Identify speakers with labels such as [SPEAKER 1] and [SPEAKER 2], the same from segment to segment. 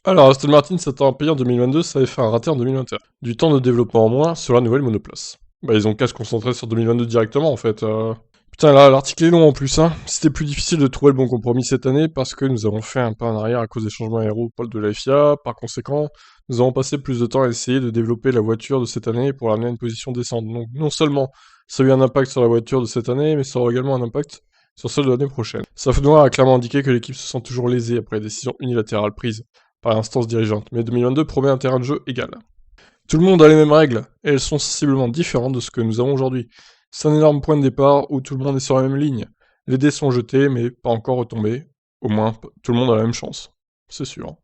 [SPEAKER 1] Alors, Aston Martin s'attend à payer en 2022, ça avait fait un raté en 2021. Du temps de développement en moins sur la nouvelle monoplace. Bah, ils ont qu'à se concentrer sur 2022 directement, en fait. Putain, là, l'article est long en plus, hein. C'était plus difficile de trouver le bon compromis cette année parce que nous avons fait un pas en arrière à cause des changements aéro au pôle de la FIA. Par conséquent, nous avons passé plus de temps à essayer de développer la voiture de cette année pour l'amener à une position descendante. Donc, non seulement ça a eu un impact sur la voiture de cette année, mais ça aura également un impact sur celle de l'année prochaine. Safnoi a clairement indiqué que l'équipe se sent toujours lésée après les décisions unilatérales prises par l'instance dirigeante, mais 2022 promet un terrain de jeu égal. Tout le monde a les mêmes règles, et elles sont sensiblement différentes de ce que nous avons aujourd'hui. C'est un énorme point de départ où tout le monde est sur la même ligne. Les dés sont jetés, mais pas encore retombés. Au moins, tout le monde a la même chance. C'est sûr.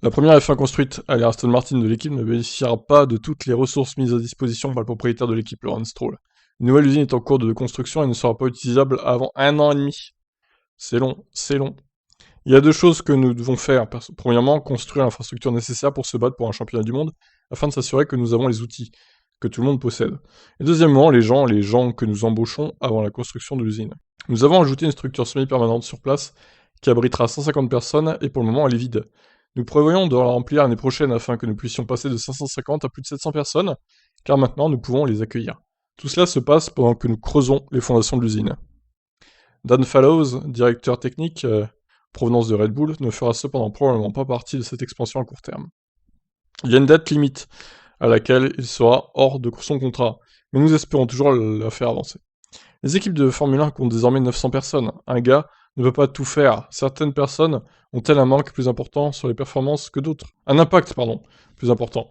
[SPEAKER 1] La première F1 construite à l'ère Aston Martin de l'équipe ne bénéficiera pas de toutes les ressources mises à disposition par le propriétaire de l'équipe, Lawrence Stroll. Une nouvelle usine est en cours de construction et ne sera pas utilisable avant 1 an et demi. C'est long, c'est long. Il y a deux choses que nous devons faire. Premièrement, construire l'infrastructure nécessaire pour se battre pour un championnat du monde, afin de s'assurer que nous avons les outils, que tout le monde possède. Et deuxièmement, les gens que nous embauchons avant la construction de l'usine. Nous avons ajouté une structure semi-permanente sur place, qui abritera 150 personnes, et pour le moment elle est vide. Nous prévoyons de la remplir l'année prochaine afin que nous puissions passer de 550 à plus de 700 personnes, car maintenant nous pouvons les accueillir. Tout cela se passe pendant que nous creusons les fondations de l'usine. Dan Fallows, directeur technique, provenance de Red Bull, ne fera cependant probablement pas partie de cette expansion à court terme. Il y a une date limite à laquelle il sera hors de son contrat, mais nous espérons toujours la faire avancer. Les équipes de Formule 1 comptent désormais 900 personnes. Un gars ne peut pas tout faire. Certaines personnes ont-elles un manque plus important sur les performances que d'autres? Un impact, pardon, plus important.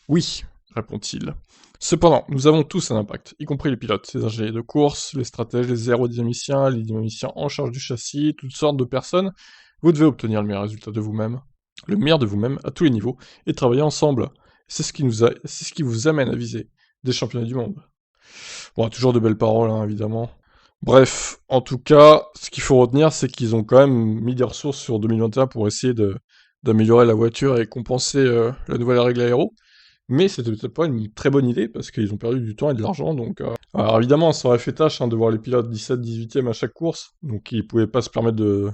[SPEAKER 1] Oui, répond-il. Cependant, nous avons tous un impact, y compris les pilotes, les ingénieurs de course, les stratèges, les aérodynamiciens, les dynamiciens en charge du châssis, toutes sortes de personnes. Vous devez obtenir le meilleur résultat de vous-même, le meilleur de vous-même à tous les niveaux, et travailler ensemble. C'est ce qui vous amène à viser des championnats du monde. Bon, toujours de belles paroles, hein, évidemment. Bref, en tout cas, ce qu'il faut retenir, c'est qu'ils ont quand même mis des ressources sur 2021 pour essayer d'améliorer la voiture et compenser la nouvelle règle aéro. Mais c'était peut-être pas une très bonne idée, parce qu'ils ont perdu du temps et de l'argent, donc... Alors évidemment, ça aurait fait tâche hein, de voir les pilotes 17-18e à chaque course, donc ils pouvaient pas se permettre de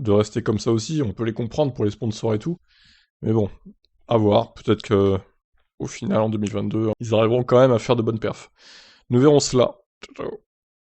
[SPEAKER 1] rester comme ça aussi, on peut les comprendre pour les sponsors et tout, mais bon, à voir, peut-être que au final, en 2022, ils arriveront quand même à faire de bonnes perfs. Nous verrons cela. Ciao, ciao.